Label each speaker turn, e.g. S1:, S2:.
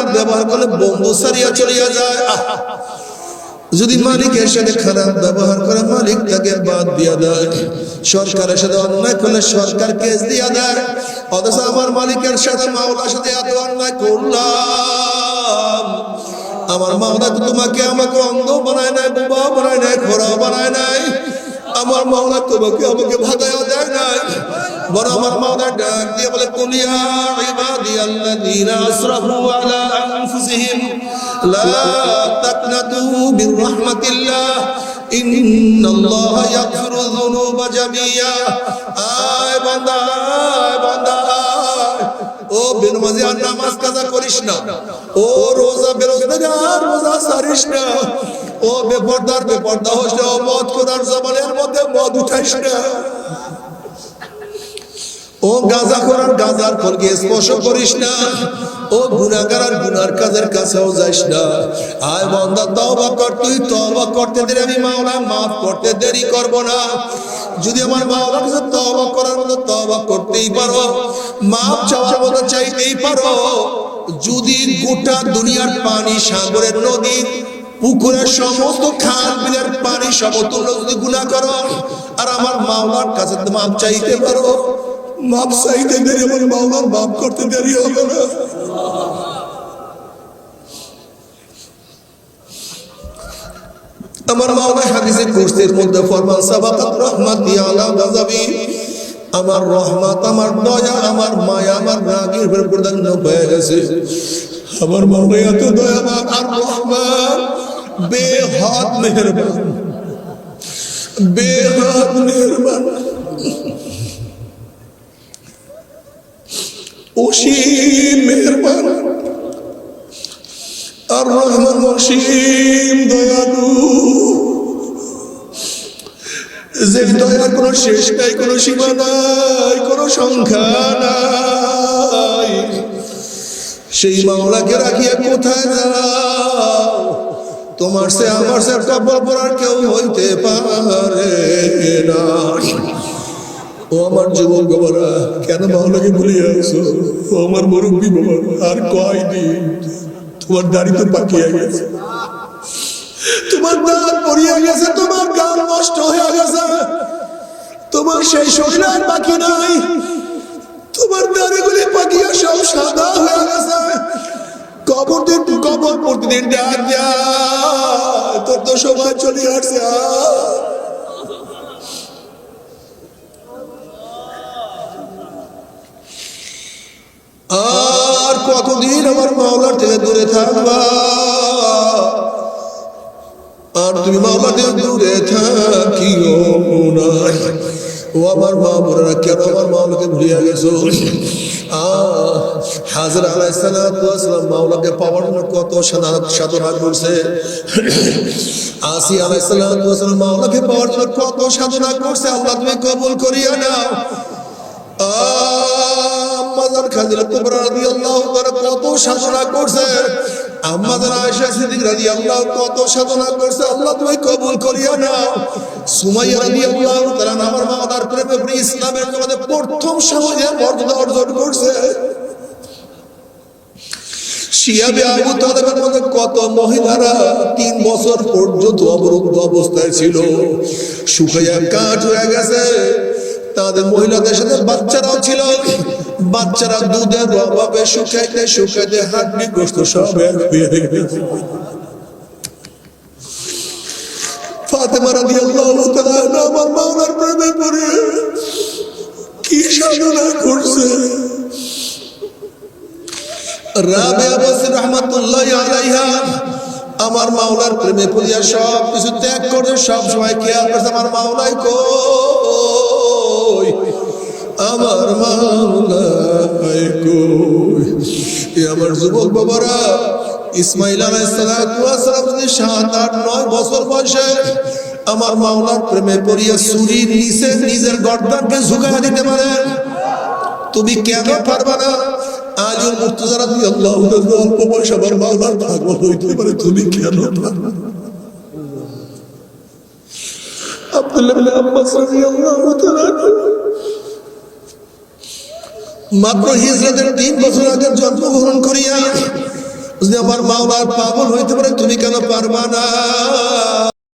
S1: খারাপ ব্যবহার করলে বন্ধু সারিয়া চলিয়া যায়। যদি মালিকের সাথে খারাপ ব্যবহার করে মালিক তাকে বাদ দিয়া দেয়, সরকারের সাথে অন্যায় করলে সরকার কেস দিয়া দেয়। অথচ আমার মালিকের সাথে মাওলার সাথে এত অন্যায় করলাম, আমার মাওলা তো তোমাকে আমাকে অন্ধ বানায় নাই, বোবা বানায় নাই, খোরা বানায় নাই। আমার মাওলা তোমাকে আমাকে ভাগাইয়া দেয় নাই, বরং আমার মাওলা ডাক দিয়ে বলে কুলিয়া ইবাদিয়াল্লাযীনা আসরাফু আলা আনফুসিহিম লা তাকনাতু মির রাহমাতিল্লাহ ইন্নাল্লাহা ইয়াগফিরু যুনুবা জামিয়া। আয় বান্দা, আয় বান্দা, ও বেনমাজি আর নামাজ কাজা করিস না, ও রোজা বেরোজগারি আর রোজা সারিস না, ও বেপরদার বেপরদা হোস না, ও মদ খোরার জবানের মধ্যে মদ উঠাইস না, ও গাঁজা খোরার গাঁজার ফলকে স্পর্শ করিস না, ও গুনাহগার আর গুনার কাজের কাছেও যাইস না। আয় বান্দা তওবা কর, তুই তওবা করতে দেরি আমি মাওলা মাফ করতে দেরি করব না। যদি আমার মাওলার কাছে তওবা করার মতো তওবা করতেই পারো, মাফ চাওয়ার মতো চাইতেই পারো, যদি গোটা দুনিয়ার পানি, সাগরের নদী, পুকুরের সমস্ত খাল বিলের পানি সমতুল্য যদি গুনাহ করো আর আমার মাওলার কাছে মাফ চাইতে পারো, মাফ চাইতে দেরি আমার মাওলার মাফ করতে দেরি হবে না। আমার মাওলা হাদিসে কুরসির মধ্যে ফরমান সাবাকাত রাহমাতি আলা গাযাবি, আমার রহমত, আমার দয়া, আমার মায়া, আমার রাগের উপর প্রাধান্য পেয়ে গেছে। আমার মাওলা এত দয়াবান আর রহমান, বেহাদ মেহেরবান, বেহাদ মেহেরবান, অসীম মেহেরবান আর রহমান অসীম দয়ালু, যে দয়ার কোনো শেষ নাই, কোনো সীমা নাই, কোনো সংখ্যা নাই। সেই মাওলাকে রাখিয়া কোথায় যাও? তোমার সে আমার সে কবর পড়ার কেউ হইতে পারে না। ও আমার যুবক বাবারা, কেন মাওলাকে ভুলিয়া আছো? ও আমার মুরব্বী বাবা, আর কয়দিন? তোমার দাড়ি তো পাকিয়া গেছে, তোমার দাঁত পড়িয়া গেছে, তোমার গান নষ্ট হয়ে গেছে, তোমার সেই শরীর আর বাকি নাই, তোমার দাড়িগুলি পাকিয়া সব সাদা হয়ে গেছে। কবর প্রতিদিন ডাক যায়, তোর তো সময় চলে আসছে। আর কতদিন আমার মাওলার থেকে দূরে থাকবা? আর তুমি মাওলা থেকে দূরে থাকিও না। ও আমার মা বোনেরা, কেন আমার মাওলাকে ভুলিয়া গেছো? হাজরা আলাইহিস সালাতু ওয়াস সালাম মাওলাকে পাওয়ার জন্য কত সাধনা করছে। আসিয়া আলাইহিস সালাতু ওয়াস সালাম মাওলাকে পাওয়ার জন্য কত সাধনা করছে। আল্লাহ তুমি কবুল করিয়া নাও। আম্মাজান খাদিজা কুবরা রাদিয়াল্লাহু তাআলা কত সাধনা করছে। আম্মাজান আয়েশা সিদ্দিক রাদিয়াল্লাহু কত সাধনা করছে। আল্লাহ তুমি কবুল করিয়া নাও। সুমাইয়া রাদিয়াল্লাহু তাআলা আমার মাওলার প্রেমে পড়ে ইসলামের জগতে প্রথম শাহজাহান মর্যাদা অর্জন করছে। শিয়াবে আবু তালেবের মধ্যে কত মহিলারা 3 বছর পর্যন্ত অবরুদ্ধ অবস্থায় ছিল, শুকাইয়া কাঠ হয়ে গেছে। তাদের মহিলাদের সাথে বাচ্চারাও ছিল, বাচ্চারা দুধের অভাবে শুকাইতে শুকাইতে হাড্ডি গোশত সব এক হয়ে গেছে। ফাতেমা রাদিয়াল্লাহু তাআলা আমার মাওলার প্রেমে পড়ে কি সাধনা করছে। রাবিয়া বসরি রাহমাতুল্লাহি আলাইহা আমার মাওলার প্রেমে পড়িয়া সব কিছু ত্যাগ করে সব সময় খেয়াল করছে আমার মাওলাই কই, আমার মাওলাই কই। আমার যুবক বাবারা, ইসমাইল আলাইহিস সালাম যদি 7, 8, 9 বছর বয়সে আমার মাওলার প্রেমে পড়িয়া ছুরির নিচে নিজের গর্দানকে ঝুঁকাইয়া দিতে পারেন, তুমি কেন পারবা না? আলীর মুর্তজা রাদিয়াল্লাহু তাআলা অল্প বয়সে আমার মাওলার পাগল হইতে পারে, তুমি কেন পারবা না? আব্দুল্লাহ ইবনে আব্বাস রাদিয়াল্লাহু তাআলা মাত্র হিজরতের 3 বছর আগে জন্মগ্রহণ করিয়া যদি আমার মাওলার পাগল হইতে পারে তুমি কেন পারবা না?